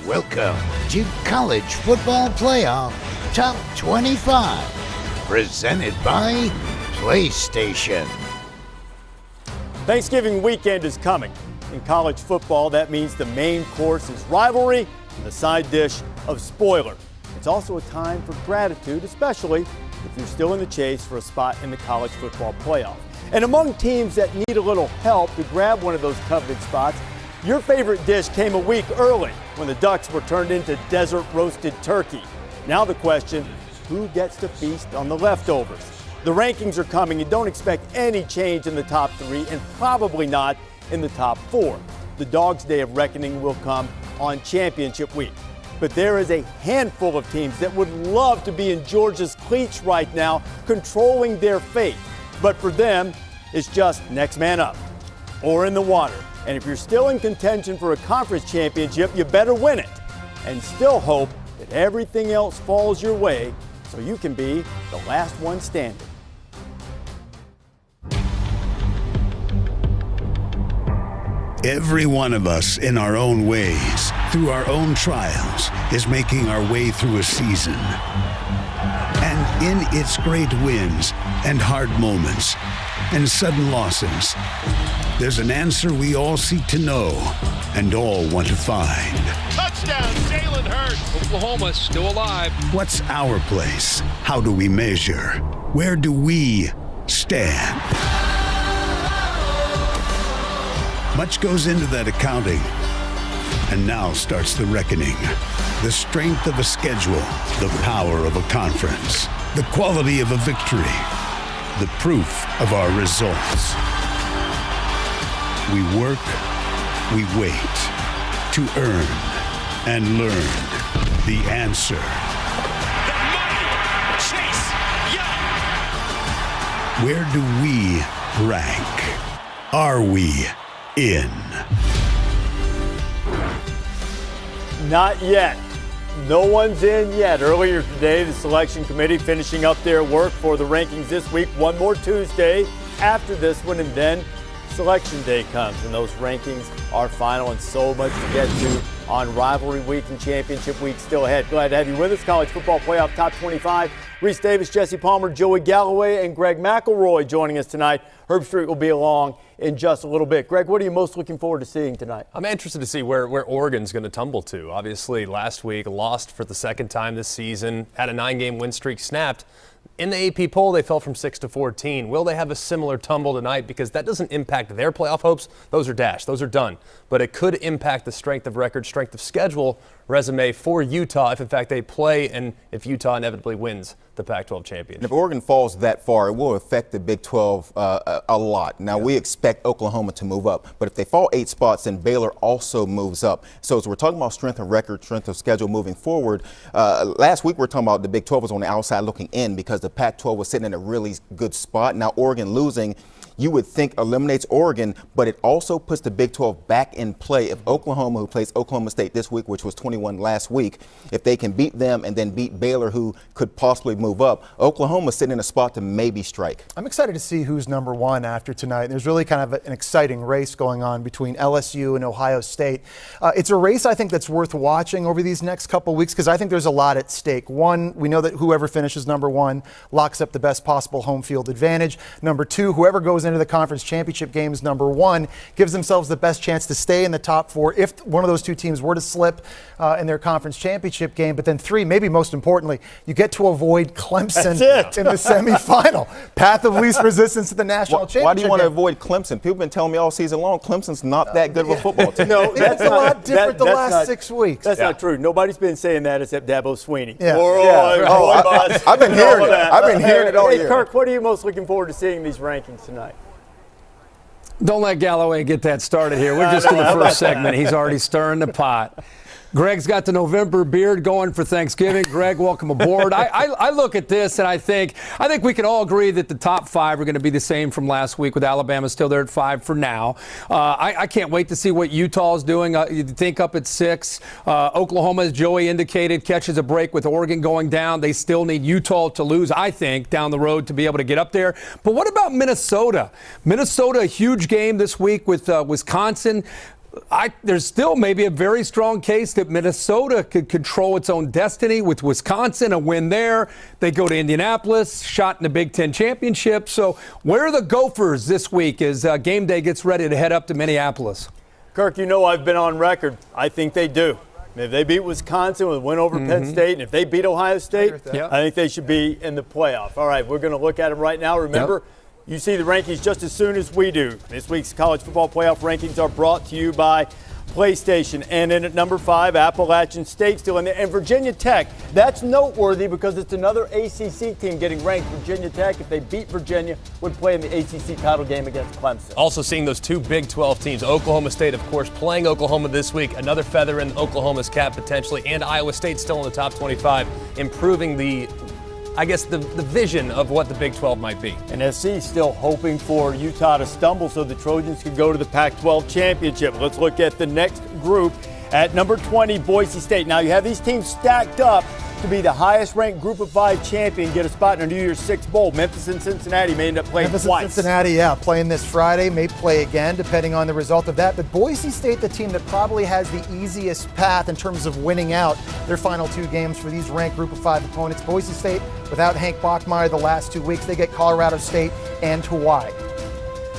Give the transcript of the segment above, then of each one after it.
Welcome to College Football Playoff Top 25, presented by PlayStation. Thanksgiving weekend is coming. In college football, that means the main course is rivalry and the side dish of spoiler. It's also a time for gratitude, especially if you're still in the chase for a spot in the college football playoff. And among teams that need a little help to grab one of those coveted spots, your favorite dish came a week early when the Ducks were turned into desert roasted turkey. Now the question, who gets to feast on the leftovers? The rankings are coming and don't expect any change in the top three and probably not in the top four. The Dogs' Day of Reckoning will come on championship week. But there is a handful of teams that would love to be in Georgia's cleats right now, controlling their fate. But for them, it's just next man up or in the water. And if you're still in contention for a conference championship, you better win it. And still hope that everything else falls your way so you can be the last one standing. Every one of us in our own ways, through our own trials, is making our way through a season. And in its great wins and hard moments and sudden losses, there's an answer we all seek to know and all want to find. Touchdown, Jalen Hurts. Oklahoma still alive. What's our place? How do we measure? Where do we stand? Much goes into that accounting. And now starts the reckoning. The strength of a schedule, the power of a conference, the quality of a victory, the proof of our results. We work, we wait to earn and learn the answer. The money, Chase Young. Where do we rank? Are we in? Not yet. No one's in yet. Earlier today, the selection committee finishing up their work for the rankings this week. One more Tuesday after this one, and then selection day comes, and those rankings are final, and so much to get to on rivalry week and championship week still ahead. Glad to have you with us. College Football Playoff Top 25. Rece Davis, Jesse Palmer, Joey Galloway, and Greg McElroy joining us tonight. Herbstreit will be along in just a little bit. Greg, what are you most looking forward to seeing tonight? I'm interested to see where Oregon's going to tumble to. Obviously, last week, lost for the second time this season, had a 9-game win streak snapped. In the AP poll, they fell from 6 to 14. Will they have a similar tumble tonight? Because that doesn't impact their playoff hopes. Those are dashed. Those are done. But it could impact the strength of record, strength of schedule resume for Utah if, in fact, they play and if Utah inevitably wins the Pac-12 championship. If Oregon falls that far, it will affect the Big 12 a lot. Now, we expect Oklahoma to move up, but if they fall 8 spots, then Baylor also moves up. So as we're talking about strength of record, strength of schedule moving forward, last week we were talking about the Big 12 was on the outside looking in because the Pac-12 was sitting in a really good spot. Now Oregon losing, you would think eliminates Oregon, but it also puts the Big 12 back in play. If Oklahoma, who plays Oklahoma State this week, which was 21 last week, if they can beat them and then beat Baylor, who could possibly move up, Oklahoma's sitting in a spot to maybe strike. I'm excited to see who's number one after tonight. There's really kind of an exciting race going on between LSU and Ohio State. It's a race I think that's worth watching over these next couple weeks because I think there's a lot at stake. One, we know that whoever finishes number one locks up the best possible home field advantage. Number two, whoever goes into the conference championship games number one gives themselves the best chance to stay in the top four if one of those two teams were to slip in their conference championship game. But then three, maybe most importantly, you get to avoid Clemson in the semifinal. Path of least resistance to the national championship. Why do you want to avoid Clemson? People have been telling me all season long Clemson's not that good of a football team. No, that's a lot different the last 6 weeks. That's not true. Nobody's been saying that except Dabo Sweeney. I've been hearing it. I've been hearing it all year. Hey, Kirk, what are you most looking forward to seeing these rankings tonight? Don't let Galloway get that started here. We're just in the first segment. He's already stirring the pot. Greg's got the November beard going for Thanksgiving. Greg, welcome aboard. I look at this and I think we can all agree that the top 5 are going to be the same from last week with Alabama still there at 5 for now. I can't wait to see what Utah's doing. You think up at 6. Oklahoma, as Joey indicated, catches a break with Oregon going down. They still need Utah to lose, I think, down the road to be able to get up there. But what about Minnesota? Minnesota, a huge game this week with Wisconsin. there's still maybe a very strong case that Minnesota could control its own destiny with Wisconsin, a win there. They go to Indianapolis, shot in the Big Ten championship. So where are the Gophers this week as game day gets ready to head up to Minneapolis? Kirk, you know I've been on record. I think they do. If they beat Wisconsin with a win over Penn State, and if they beat Ohio State, I think they should be in the playoff. All right, we're going to look at them right now. Remember, you see the rankings just as soon as we do. This week's college football playoff rankings are brought to you by PlayStation. And in at number 5, Appalachian State still in there. And Virginia Tech, that's noteworthy because it's another ACC team getting ranked. Virginia Tech, if they beat Virginia, would play in the ACC title game against Clemson. Also seeing those two Big 12 teams. Oklahoma State, of course, playing Oklahoma this week. Another feather in Oklahoma's cap potentially. And Iowa State still in the top 25, improving the vision of what the Big 12 might be. And SC still hoping for Utah to stumble so the Trojans could go to the Pac-12 championship. Let's look at the next group. At number 20, Boise State. Now you have these teams stacked up to be the highest-ranked Group of 5 champion, get a spot in a New Year's Six bowl. Memphis and Cincinnati may end up playing twice. Memphis and Cincinnati, playing this Friday, may play again, depending on the result of that. But Boise State, the team that probably has the easiest path in terms of winning out their final 2 games for these ranked Group of 5 opponents. Boise State, without Hank Bachmeier the last 2 weeks, they get Colorado State and Hawaii.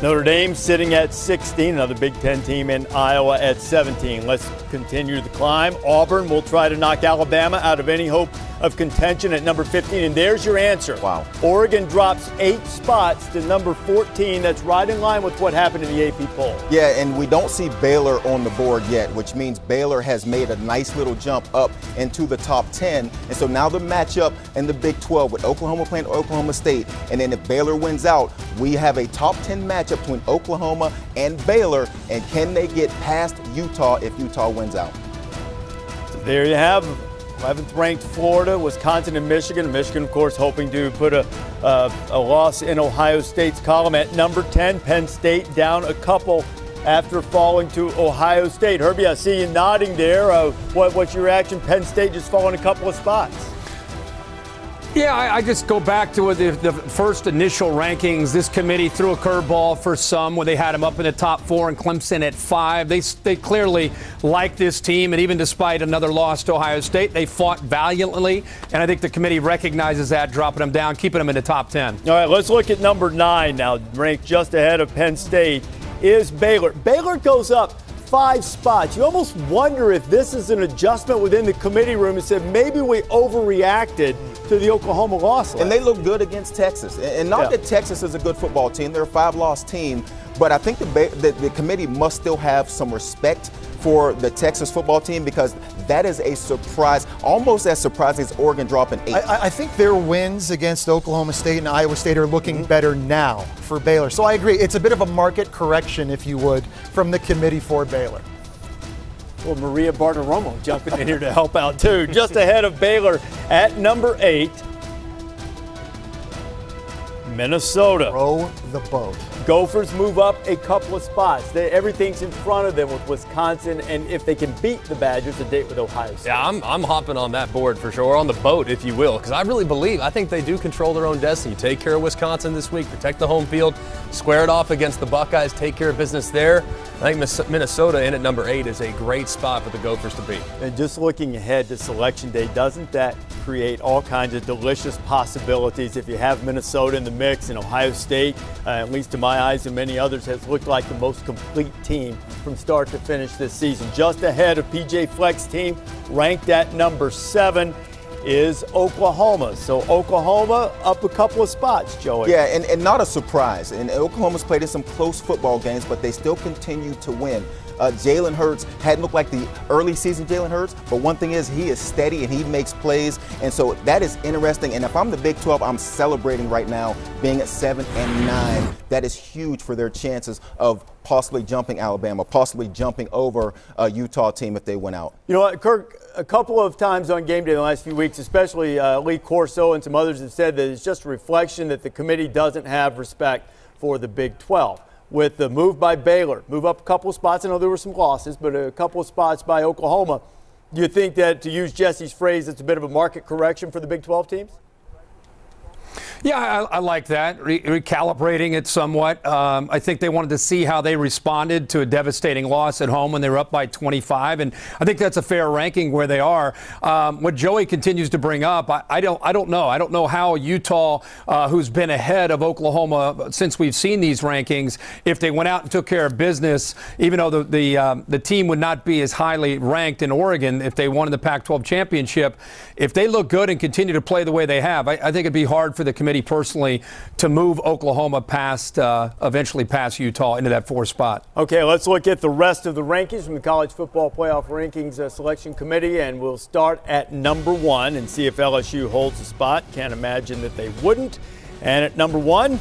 Notre Dame sitting at 16, another Big Ten team in Iowa at 17. Let's continue the climb. Auburn will try to knock Alabama out of any hope of contention at number 15. And there's your answer. Wow. Oregon drops 8 spots to number 14. That's right in line with what happened in the AP poll. Yeah, and we don't see Baylor on the board yet, which means Baylor has made a nice little jump up into the top 10. And so now the matchup in the Big 12 with Oklahoma playing Oklahoma State. And then if Baylor wins out, we have a top 10 matchup between Oklahoma and Baylor. And can they get past Utah if Utah wins out? So there you have 11th ranked Florida, Wisconsin, and Michigan. Michigan, of course, hoping to put a loss in Ohio State's column. At number 10, Penn State down a couple after falling to Ohio State. Herbie, I see you nodding there. What's your reaction? Penn State just falling a couple of spots. Yeah, I just go back to the first initial rankings. This committee threw a curveball for some when they had them up in the top 4 and Clemson at 5. They clearly like this team, and even despite another loss to Ohio State, they fought valiantly, and I think the committee recognizes that, dropping them down, keeping them in the top 10. All right, let's look at number 9 now, ranked just ahead of Penn State, is Baylor. Baylor goes up 5 spots. You almost wonder if this is an adjustment within the committee room and said maybe we overreacted to the Oklahoma loss. And they look good against Texas. And not that Texas is a good football team. They're a 5-loss team. But I think the committee must still have some respect for the Texas football team because that is a surprise, almost as surprising as Oregon dropping 8. I think their wins against Oklahoma State and Iowa State are looking better now for Baylor. So I agree. It's a bit of a market correction, if you would, from the committee for Baylor. Well, Maria Bartiromo jumping in here to help out, too. Just ahead of Baylor at number 8, Minnesota. Row the boat. Gophers move up a couple of spots. Everything's in front of them with Wisconsin, and if they can beat the Badgers, a date with Ohio State. Yeah, I'm hopping on that board for sure, on the boat, if you will, because I think they do control their own destiny. Take care of Wisconsin this week, protect the home field, square it off against the Buckeyes, take care of business there. I think Minnesota in at number 8 is a great spot for the Gophers to beat. And just looking ahead to Selection Day, doesn't that create all kinds of delicious possibilities if you have Minnesota in the mix and Ohio State, at least to my eyes and many others, has looked like the most complete team from start to finish this season. Just ahead of PJ Fleck's team, ranked at number 7, is Oklahoma. So Oklahoma up a couple of spots, Joey. Yeah, and not a surprise. And Oklahoma's played in some close football games, but they still continue to win. Jalen Hurts hadn't looked like the early season Jalen Hurts, but one thing is he is steady and he makes plays, and so that is interesting. And if I'm the Big 12, I'm celebrating right now being at 7 and 9. That is huge for their chances of possibly jumping Alabama, possibly jumping over a Utah team if they went out. You know what, Kirk, a couple of times on game day in the last few weeks, especially Lee Corso and some others have said that it's just a reflection that the committee doesn't have respect for the Big 12. With the move by Baylor, move up a couple of spots. I know there were some losses, but a couple of spots by Oklahoma. Do you think that, to use Jesse's phrase, it's a bit of a market correction for the Big 12 teams? Yeah, I like that, recalibrating it somewhat. I think they wanted to see how they responded to a devastating loss at home when they were up by 25, and I think that's a fair ranking where they are. What Joey continues to bring up, I don't know. I don't know how Utah, who's been ahead of Oklahoma since we've seen these rankings, if they went out and took care of business, even though the team would not be as highly ranked in Oregon if they won the Pac-12 championship. If they look good and continue to play the way they have, I think it'd be hard for the committee personally to move Oklahoma eventually past Utah into that 4th spot. Okay, let's look at the rest of the rankings from the College Football Playoff Rankings Selection Committee, and we'll start at number 1 and see if LSU holds the spot. Can't imagine that they wouldn't. And at number 1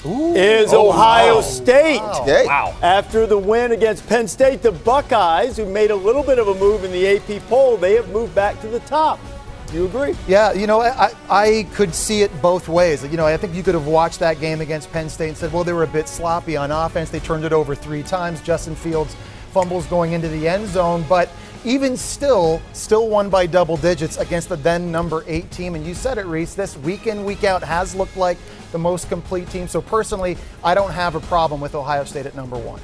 is Ohio State. Wow. After the win against Penn State, the Buckeyes, who made a little bit of a move in the AP poll, they have moved back to the top. Do you agree? Yeah, I could see it both ways. I think you could have watched that game against Penn State and said, well, they were a bit sloppy on offense. They turned it over 3 times. Justin Fields fumbles going into the end zone. But even still won by double digits against the then number 8 team. And you said it, Rece, this week in, week out has looked like the most complete team. So personally, I don't have a problem with Ohio State at number 1.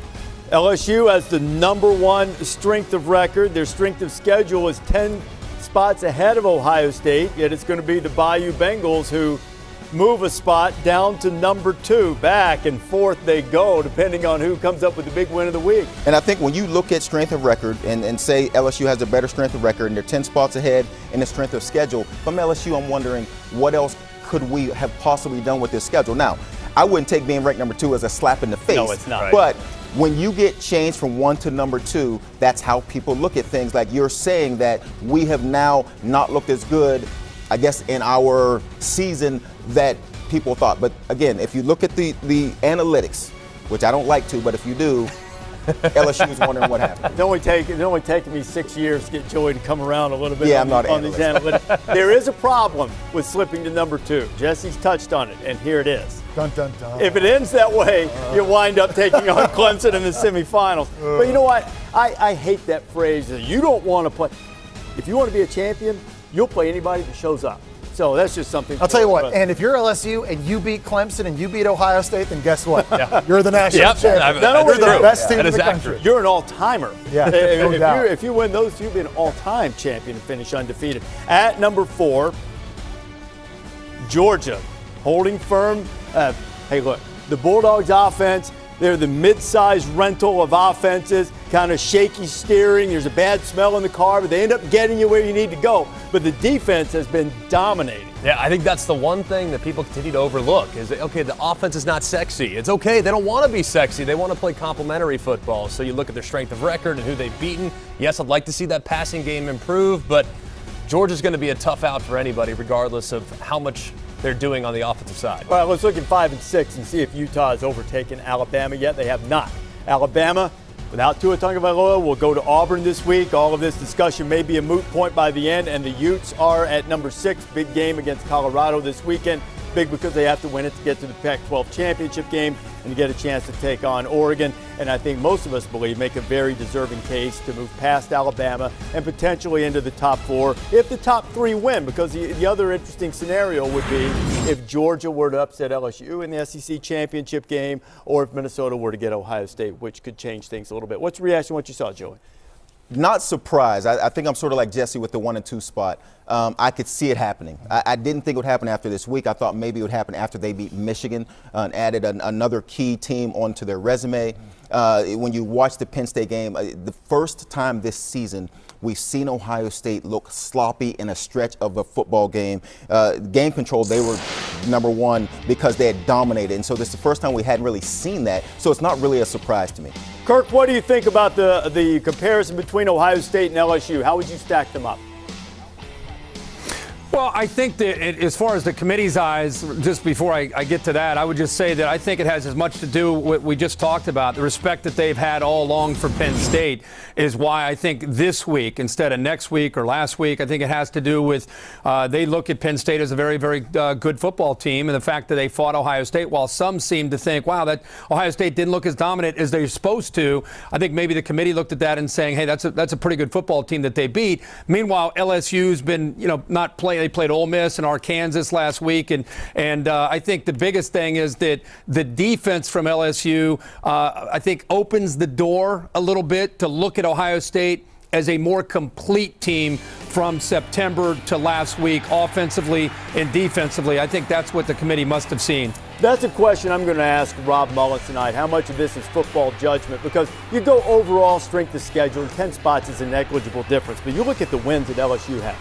LSU has the number 1 strength of record. Their strength of schedule is 10 spots ahead of Ohio State, yet it's going to be the Bayou Bengals who move a spot down to number 2. Back and forth they go, depending on who comes up with the big win of the week. And I think when you look at strength of record and say LSU has a better strength of record and they're 10 spots ahead in the strength of schedule, from LSU, I'm wondering what else could we have possibly done with this schedule. Now, I wouldn't take being ranked number 2 as a slap in the face. No, it's not. But when you get changed from 1 to number 2, that's how people look at things. Like you're saying that we have now not looked as good, I guess, in our season that people thought. But again, if you look at the analytics, which I don't like to, but if you do, LSU is wondering what happened. It's only taken me 6 years to get Joey to come around a little bit on these analytics. There is a problem with slipping to number 2. Jesse's touched on it, and here it is. Dun, dun, dun. If it ends that way, you wind up taking on Clemson in the semifinals. But you know what? I hate that phrase that you don't want to play. If you want to be a champion, you'll play anybody that shows up. So that's just something. I'll tell you what, and if you're LSU and you beat Clemson and you beat Ohio State, then guess what? You're the national champion. You're the best team in the country. You're an all-timer. Yeah, if you win those, you'll be an all-time champion and finish undefeated. At number 4, Georgia, holding firm. Hey, look, the Bulldogs offense, they're the mid-sized rental of offenses, kind of shaky steering. There's a bad smell in the car, but they end up getting you where you need to go. But the defense has been dominating. Yeah, I think that's the one thing that people continue to overlook is that, okay, the offense is not sexy. It's okay. They don't want to be sexy. They want to play complementary football. So you look at their strength of record and who they've beaten. Yes, I'd like to see that passing game improve, but Georgia's going to be a tough out for anybody regardless of how much they're doing on the offensive side. All right, let's look at 5 and 6 and see if Utah has overtaken Alabama yet. They have not. Alabama, without Tua Tagovailoa, will go to Auburn this week. All of this discussion may be a moot point by the end, and the Utes are at number 6. Big game against Colorado this weekend. Big because they have to win it to get to the Pac-12 championship game and to get a chance to take on Oregon. And I think most of us believe make a very deserving case to move past Alabama and potentially into the top 4 if the top 3 win. Because the other interesting scenario would be if Georgia were to upset LSU in the SEC championship game, or if Minnesota were to get Ohio State, which could change things a little bit. What's your reaction to what you saw, Joey? Not surprised. I think I'm sort of like Jesse with the 1 and 2 spot. I could see it happening. I didn't think it would happen after this week. I thought maybe it would happen after they beat Michigan and added another key team onto their resume. When you watch the Penn State game, the first time this season we've seen Ohio State look sloppy in a stretch of a football game. Game control, they were number 1 because they had dominated. And so this is the first time we hadn't really seen that. So it's not really a surprise to me. Kirk, what do you think about the comparison between Ohio State and LSU? How would you stack them up? Well, I think that as far as the committee's eyes, just before I get to that, I would just say that I think it has as much to do with what we just talked about. The respect that they've had all along for Penn State is why I think this week instead of next week or last week, I think it has to do with they look at Penn State as a very, very good football team, and the fact that they fought Ohio State, while some seem to think, wow, that Ohio State didn't look as dominant as they're supposed to. I think maybe the committee looked at that and saying, hey, that's a pretty good football team that they beat. Meanwhile, LSU's been, not playing They played Ole Miss and Arkansas last week, and I think the biggest thing is that the defense from LSU, I think, opens the door a little bit to look at Ohio State as a more complete team from September to last week, offensively and defensively. I think that's what the committee must have seen. That's a question I'm going to ask Rob Mullen tonight. How much of this is football judgment? Because you go overall strength of schedule, and 10 spots is a negligible difference. But you look at the wins that LSU has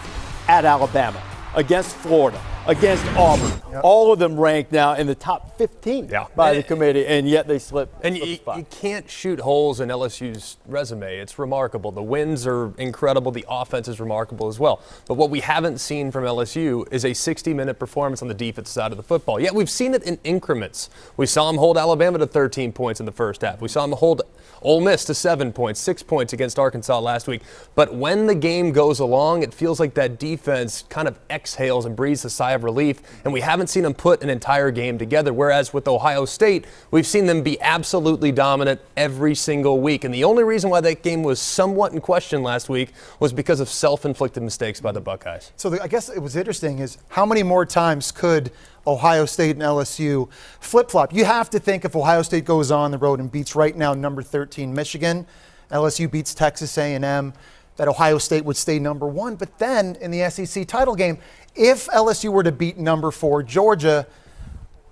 at Alabama, against Florida, against Auburn. Yep. All of them ranked now in the top 15 by the committee, and yet they slip. And you can't shoot holes in LSU's resume. It's remarkable. The wins are incredible. The offense is remarkable as well. But what we haven't seen from LSU is a 60-minute performance on the defense side of the football. Yet we've seen it in increments. We saw them hold Alabama to 13 points in the first half. We saw them hold Ole Miss to 7 points, 6 points against Arkansas last week. But when the game goes along, it feels like that defense kind of exhales and breathes a sigh of relief, and we haven't seen them put an entire game together, whereas with Ohio State, we've seen them be absolutely dominant every single week. And the only reason why that game was somewhat in question last week was because of self-inflicted mistakes by the Buckeyes. So I guess it was interesting is how many more times could Ohio State and LSU flip-flop? You have to think if Ohio State goes on the road and beats right now number 13 Michigan, LSU beats Texas A&M, that Ohio State would stay number 1. But then in the SEC title game, if LSU were to beat number 4 Georgia,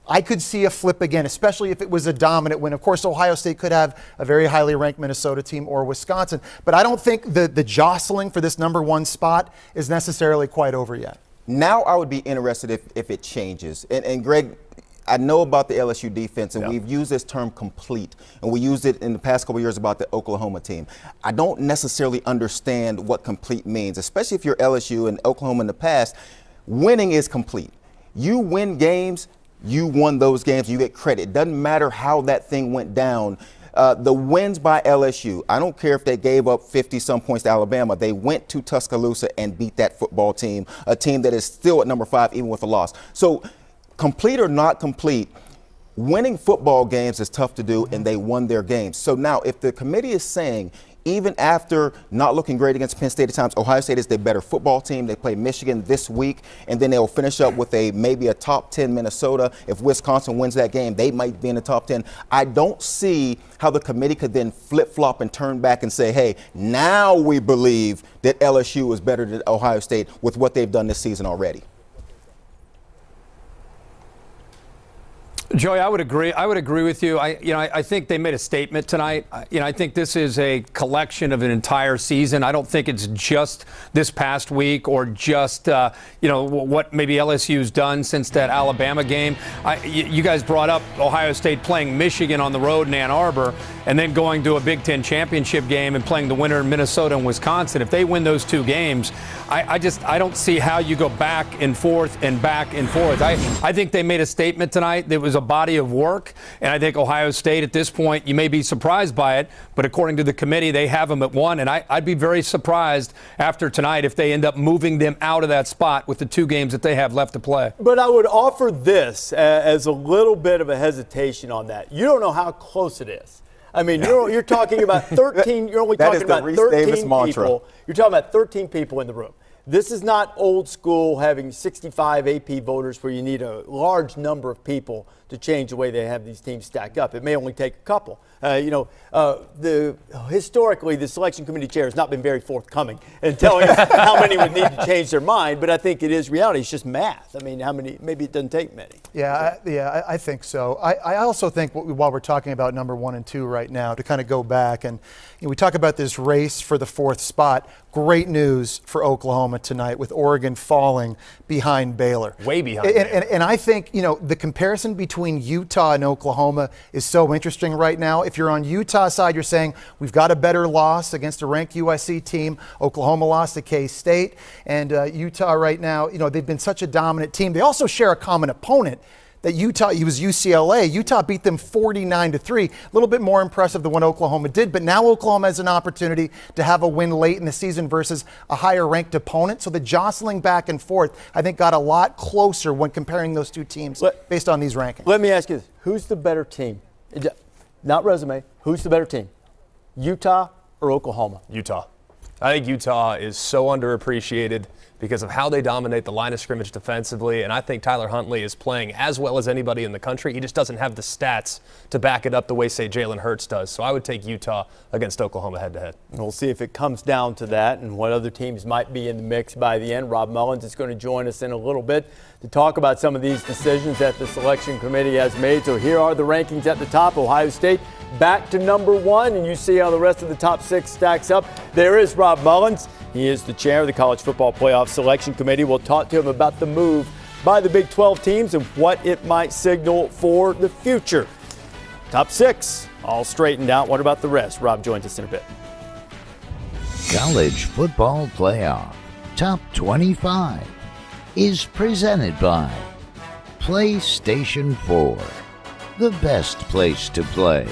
I could see a flip again, especially if it was a dominant win. Of course, Ohio State could have a very highly ranked Minnesota team or Wisconsin. But I don't think the jostling for this number 1 spot is necessarily quite over yet. Now I would be interested if it changes. And Greg, I know about the LSU defense, and we've used this term complete, and we used it in the past couple of years about the Oklahoma team. I don't necessarily understand what complete means, especially if you're LSU and Oklahoma in the past. Winning is complete. You win games, you won those games, you get credit. It doesn't matter how that thing went down. The wins by LSU, I don't care if they gave up 50-some points to Alabama. They went to Tuscaloosa and beat that football team, a team that is still at number 5 even with a loss. So complete or not complete, winning football games is tough to do, and they won their games. So now if the committee is saying, even after not looking great against Penn State at times, Ohio State is the better football team. They play Michigan this week, and then they'll finish up with maybe a top 10 Minnesota. If Wisconsin wins that game, they might be in the top 10. I don't see how the committee could then flip-flop and turn back and say, hey, now we believe that LSU is better than Ohio State with what they've done this season already. Joey, I would agree. I would agree with you. I think they made a statement tonight. I think this is a collection of an entire season. I don't think it's just this past week or just what maybe LSU's done since that Alabama game. You guys brought up Ohio State playing Michigan on the road in Ann Arbor and then going to a Big Ten championship game and playing the winner in Minnesota and Wisconsin. If they win those 2 games, I don't see how you go back and forth and back and forth. I think they made a statement tonight that was a body of work, and I think Ohio State at this point, you may be surprised by it, but according to the committee, they have them at 1, and I'd be very surprised after tonight if they end up moving them out of that spot with the 2 games that they have left to play. But I would offer this as a little bit of a hesitation on that. You don't know how close it is. I mean, you're talking about 13. You're only talking about 13 people. You're talking about 13 people in the room. This is not old school having 65 AP voters where you need a large number of people to change the way they have these teams stack up. It may only take a couple. Historically, the selection committee chair has not been very forthcoming in telling us how many would need to change their mind, but I think it is reality. It's just math. I mean, how many? Maybe it doesn't take many. I think so. I also think while we're talking about number 1 and 2 right now, to kind of go back and we talk about this race for the 4th spot. Great news for Oklahoma tonight with Oregon falling behind Baylor. Way behind. And I think, the comparison between Utah and Oklahoma is so interesting right now. If you're on Utah's side, you're saying we've got a better loss against a ranked USC team. Oklahoma lost to K-State. And Utah right now, they've been such a dominant team. They also share a common opponent. That Utah, it was UCLA. Utah beat them 49-3. A little bit more impressive than what Oklahoma did, but now Oklahoma has an opportunity to have a win late in the season versus a higher ranked opponent. So the jostling back and forth, I think, got a lot closer when comparing those 2 teams based on these rankings. Let me ask you this. Who's the better team? Not resume. Who's the better team? Utah or Oklahoma? Utah. I think Utah is so underappreciated because of how they dominate the line of scrimmage defensively, and I think Tyler Huntley is playing as well as anybody in the country. He just doesn't have the stats to back it up the way, say, Jalen Hurts does. So I would take Utah against Oklahoma head-to-head. We'll see if it comes down to that and what other teams might be in the mix by the end. Rob Mullins is going to join us in a little bit to talk about some of these decisions that the selection committee has made. So here are the rankings at the top. Ohio State back to number 1, and you see how the rest of the top 6 stacks up. There is Rob Mullins. He is the chair of the College Football Playoff Selection Committee. We'll talk to him about the move by the Big 12 teams and what it might signal for the future. Top 6 all straightened out. What about the rest? Rob joins us in a bit. College Football Playoff Top 25 is presented by PlayStation 4, the best place to play.